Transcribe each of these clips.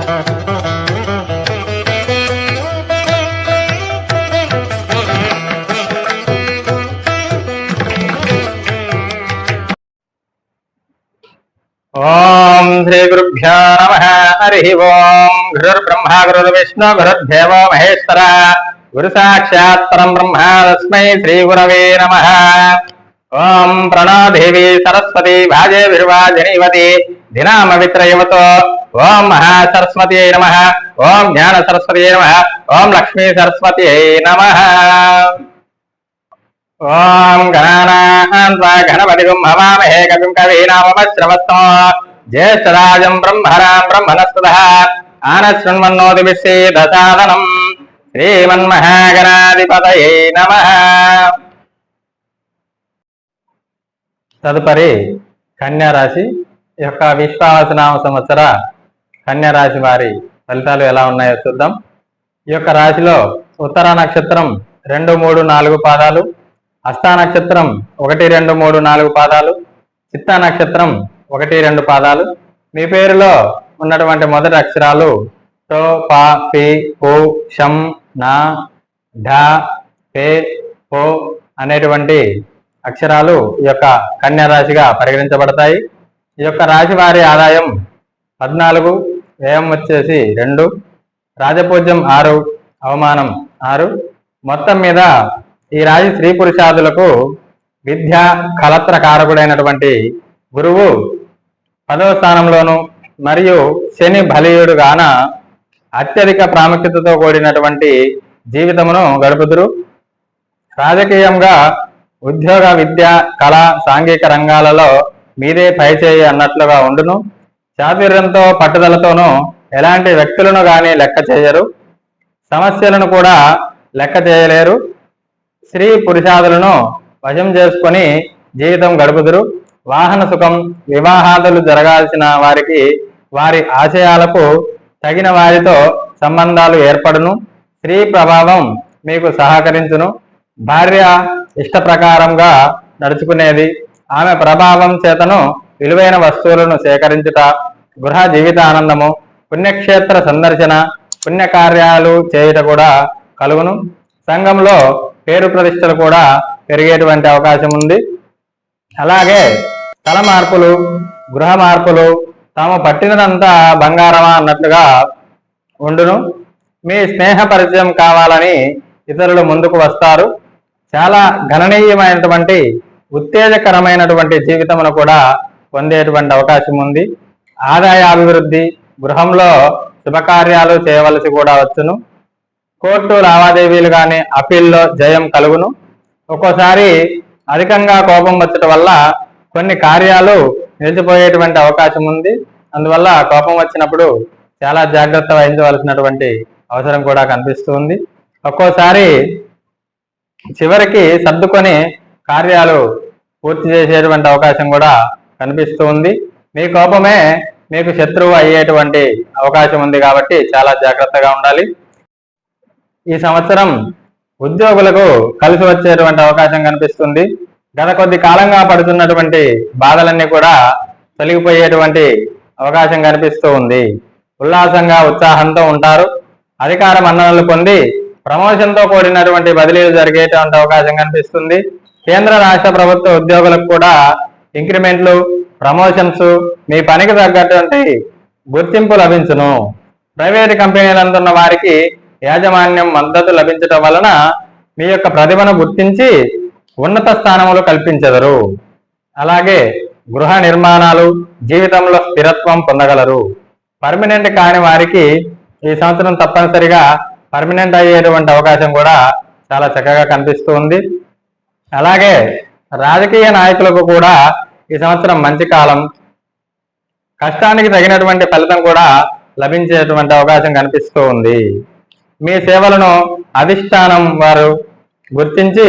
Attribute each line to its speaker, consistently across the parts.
Speaker 1: ఓం శ్రీ గురుభ్యో నమః. హరి ఓం. గురుర్బ్రహ్మ గురుర్విష్ణు గురుర్దేవో మహేశ్వర గురు సాక్షాత్ పరం బ్రహ్మ తస్మై శ్రీ గురవే నమః. ఓం ప్రణో దేవి సరస్వతి భాజే విర్వాజనీవతి ధినామ విత్రయవతో. ఓం మహాసరస్వతి నమః. ఓం జ్ఞాన సరస్వతి నమః. ఓం లక్ష్మీ సరస్వతి నమః. ఓం గణానాన్వా గణపతిగుం హవామహే కవిం కవీనామశ్రవస్తో జ్యేష్ఠరాజం బ్రహ్మణాం బ్రహ్మణస్పదః ఆనశృణ్వన్నోతిభిశ్చేదసాదనం. శ్రీమన్మహాగణాధిపతయే నమః. తదుపరి కన్యా రాశి యొక్క విశ్వావసనామ సంవత్సర కన్యా రాశి వారి ఫలితాలు ఎలా ఉన్నాయో చూద్దాం. ఈ యొక్క రాశిలో ఉత్తర నక్షత్రం 2, 3, 4 పాదాలు, హస్త నక్షత్రం 1, 2, 3, 4 పాదాలు, చిత్తా నక్షత్రం 1, 2 పాదాలు. మీ పేరులో ఉన్నటువంటి మొదటి అక్షరాలు టో, పా, పి, పు, షం, నా, ఢ, పే, పో అనేటువంటి అక్షరాలు ఈ యొక్క కన్యా రాశిగా పరిగణించబడతాయి. ఈ యొక్క రాశి వారి ఆదాయం 14, వ్యయం వచ్చేసి 2, రాజపూజ్యం 6, అవమానం 6. మొత్తం మీద ఈ రాశి స్త్రీ పురుషాదులకు విద్య కలత్ర కారకుడైనటువంటి గురువు 10వ స్థానంలోను మరియు శని బలీయుడు గాన అత్యధిక ప్రాముఖ్యతతో కూడినటువంటి జీవితమును గడుపుదురు. రాజకీయంగా, ఉద్యోగ, విద్య, కళ, సాంఘిక రంగాలలో మీదే పైచేయి అన్నట్లుగా ఉండును. చాతుర్యంతో పట్టుదలతోనూ ఎలాంటి వ్యక్తులను గాని లెక్క చేయరు. సమస్యలను కూడా లెక్క చేయలేరు. స్త్రీ పురుషాదులను వశం చేసుకొని జీవితం గడుపుదురు. వాహన సుఖం, వివాహాదులు జరగాల్సిన వారికి వారి ఆశయాలకు తగిన వారితో సంబంధాలు ఏర్పడును. స్త్రీ ప్రభావం మీకు సహకరించును. భార్య ఇష్ట ప్రకారంగా నడుచుకునేది. ఆమె ప్రభావం చేతను విలువైన వస్తువులను సేకరించుట, గృహ జీవిత ఆనందము, పుణ్యక్షేత్ర సందర్శన, పుణ్యకార్యాలు చేయుట కూడా కలుగును. సంఘంలో పేరు ప్రతిష్టలు కూడా పెరిగేటువంటి అవకాశం ఉంది. అలాగే స్థల మార్పులు, గృహ మార్పులు, తాము పట్టినదంతా బంగారమా అన్నట్లుగా ఉండును. మీ స్నేహ పరిచయం కావాలని ఇతరులు ముందుకు వస్తారు. చాలా గణనీయమైనటువంటి ఉత్తేజకరమైనటువంటి జీవితమును కూడా పొందేటువంటి అవకాశం ఉంది. ఆదాయ అభివృద్ధి, గృహంలో శుభకార్యాలు చేయవలసి కూడా వచ్చును. కోర్టు లావాదేవీలు కానీ అప్పీల్లో జయం కలుగును. ఒక్కోసారి అధికంగా కోపం వచ్చటం వల్ల కొన్ని కార్యాలు నిలిచిపోయేటువంటి అవకాశం ఉంది. అందువల్ల కోపం వచ్చినప్పుడు చాలా జాగ్రత్త వహించవలసినటువంటి అవసరం కూడా కనిపిస్తుంది. ఒక్కోసారి చివరికి సర్దుకొని కార్యాలు పూర్తి చేసేటువంటి అవకాశం కూడా కనిపిస్తూ ఉంది. మీ కోపమే మీకు శత్రువు అయ్యేటువంటి అవకాశం ఉంది కాబట్టి చాలా జాగ్రత్తగా ఉండాలి. ఈ సంవత్సరం ఉద్యోగులకు కలిసి వచ్చేటువంటి అవకాశం కనిపిస్తుంది. గత కొద్ది కాలంగా పడుతున్నటువంటి బాధలన్నీ కూడా తొలగిపోయేటువంటి అవకాశం కనిపిస్తూ ఉంది. ఉల్లాసంగా, ఉత్సాహంతో ఉంటారు. అధికార మన్ననలు పొంది ప్రమోషన్తో కూడినటువంటి బదిలీలు జరిగేటువంటి అవకాశం కనిపిస్తుంది. కేంద్ర రాష్ట్ర ప్రభుత్వ ఉద్యోగులకు కూడా ఇంక్రిమెంట్లు, ప్రమోషన్స్, మీ పనికి తగ్గటువంటి గుర్తింపు లభించును. ప్రైవేటు కంపెనీలందున్న వారికి యాజమాన్యం మద్దతు లభించటం వలన మీ యొక్క ప్రతిభను గుర్తించి ఉన్నత స్థానములు కల్పించెదరు. అలాగే గృహ నిర్మాణాలు, జీవితంలో స్థిరత్వం పొందగలరు. పర్మనెంట్ కాని వారికి ఈ సంవత్సరం తప్పనిసరిగా పర్మనెంట్ అయ్యేటువంటి అవకాశం కూడా చాలా చక్కగా కనిపిస్తూ ఉంది. అలాగే రాజకీయ నాయకులకు కూడా ఈ సంవత్సరం మంచి కాలం. కష్టానికి తగినటువంటి ఫలితం కూడా లభించేటువంటి అవకాశం కనిపిస్తూ ఉంది. మీ సేవలను అధిష్టానం వారు గుర్తించి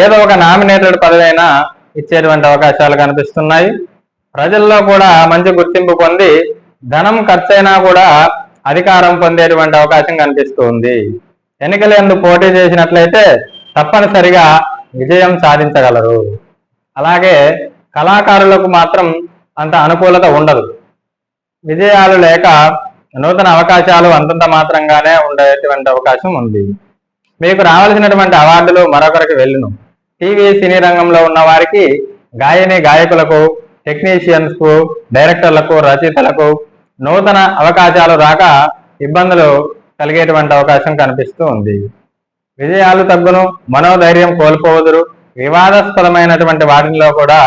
Speaker 1: ఏదో ఒక నామినేటెడ్ పదవైనా ఇచ్చేటువంటి అవకాశాలు కనిపిస్తున్నాయి. ప్రజల్లో కూడా మంచి గుర్తింపు పొంది ధనం ఖర్చైనా కూడా అధికారం పొందేటువంటి అవకాశం కనిపిస్తుంది. ఎన్నికలందు పోటీ చేసినట్లయితే తప్పనిసరిగా విజయం సాధించగలరు. అలాగే కళాకారులకు మాత్రం అంత అనుకూలత ఉండదు. విజయాలు లేక నూతన అవకాశాలు అంతంత మాత్రంగానే ఉండేటువంటి అవకాశం ఉంది. మీకు రావాల్సినటువంటి అవార్డులు మరొకరికి వెళ్ళును. టీవీ సినీ రంగంలో ఉన్న వారికి, గాయకులకు, టెక్నీషియన్స్ కు, డైరెక్టర్లకు, రచయితలకు నూతన అవకాశాలు రాక ఇబ్బందులు కలిగేటువంటి అవకాశం కనిపిస్తూ ఉంది. విజయాలు తగ్గును, మనోధైర్యం కోల్పోవదురు, వివాదాస్పదమైనటువంటి వాటిలో కూడా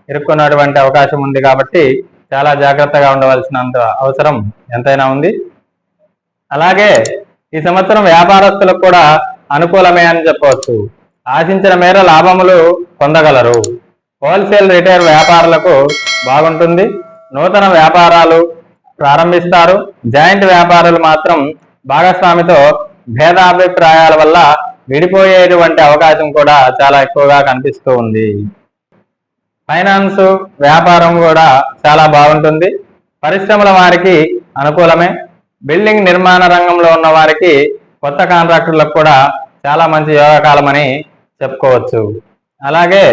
Speaker 1: ఇరుక్కున్నటువంటి అవకాశం ఉంది. కాబట్టి చాలా జాగ్రత్తగా ఉండవలసినంత అవసరం ఎంతైనా ఉంది. అలాగే ఈ సంవత్సరం వ్యాపారస్తులకు కూడా అనుకూలమే అని చెప్పవచ్చు. ఆశించిన మేర లాభములు పొందగలరు. హోల్సేల్ రిటైల్ వ్యాపారులకు బాగుంటుంది. నూతన వ్యాపారాలు ప్రారంభిస్తారు. జాయింట్ వ్యాపారులు మాత్రం భాగస్వామితో భేదాభిప్రాయాల వల్ల విడిపోయేటువంటి అవకాశం కూడా చాలా ఎక్కువగా కనిపిస్తూ ఉంది. ఫైనాన్స్ వ్యాపారం కూడా చాలా బాగుంటుంది. పరిశ్రమల వారికి అనుకూలమే. బిల్డింగ్ నిర్మాణ రంగంలో ఉన్న వారికి, కొత్త కాంట్రాక్టర్లకు కూడా చాలా మంచి యోగకాలమని చెప్పుకోవచ్చు. అలాగే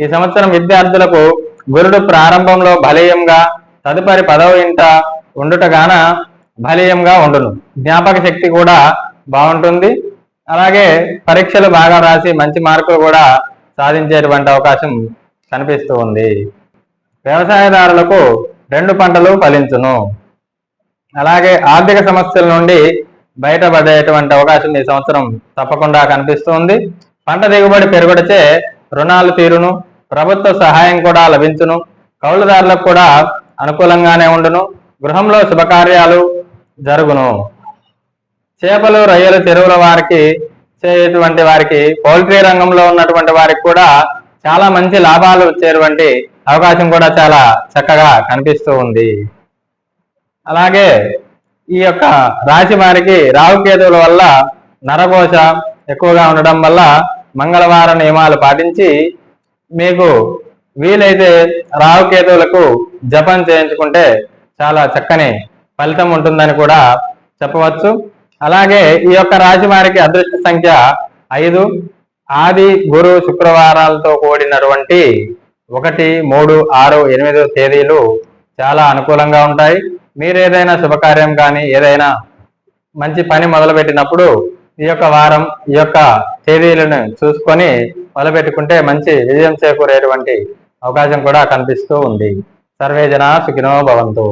Speaker 1: ఈ సంవత్సరం విద్యార్థులకు గురుడు ప్రారంభంలో బలీయంగా, తదుపరి 10వ ఇంట ఉండుటగాన బలీయంగా ఉండును. జ్ఞాపక శక్తి కూడా బాగుంటుంది. అలాగే పరీక్షలు బాగా రాసి మంచి మార్కులు కూడా సాధించేటువంటి అవకాశం కనిపిస్తూ ఉంది. వ్యవసాయదారులకు 2 పంటలు ఫలించును. అలాగే ఆర్థిక సమస్యల నుండి బయటపడేటువంటి అవకాశం ఈ సంవత్సరం తప్పకుండా కనిపిస్తుంది. పంట దిగుబడి పెరుగుడిచే రుణాలు తీరును. ప్రభుత్వ సహాయం కూడా లభించును. కౌలుదారులకు కూడా అనుకూలంగానే ఉండును. గృహంలో శుభకార్యాలు జరుగును. చేపలు, రొయ్యలు చెరువుల వారికి చేయటువంటి వారికి, పౌల్ట్రీ రంగంలో ఉన్నటువంటి వారికి కూడా చాలా మంచి లాభాలు వచ్చేటువంటి అవకాశం కూడా చాలా చక్కగా కనిపిస్తూ ఉంది. అలాగే ఈ యొక్క రాశి వారికి రాహుకేతువుల వల్ల నరఘోష ఎక్కువగా ఉండడం వల్ల మంగళవారం నియమాలు పాటించి మీకు వీలైతే రాహుకేతువులకు జపం చేయించుకుంటే చాలా చక్కని ఫలితం ఉంటుందని కూడా చెప్పవచ్చు. అలాగే ఈ యొక్క రాశి వారికి అదృష్ట సంఖ్య 5. ఆది, గురు, శుక్రవారాలతో కూడినటువంటి 1, 3, 6, 8 తేదీలు చాలా అనుకూలంగా ఉంటాయి. మీరు ఏదైనా శుభకార్యం కానీ ఏదైనా మంచి పని మొదలుపెట్టినప్పుడు ఈ యొక్క వారం, ఈ యొక్క తేదీలను చూసుకొని మొదలుపెట్టుకుంటే మంచి విజయం చేకూరేటువంటి అవకాశం కూడా కనిపిస్తూ ఉంది. సర్వే జనా సుఖినో భవంతు.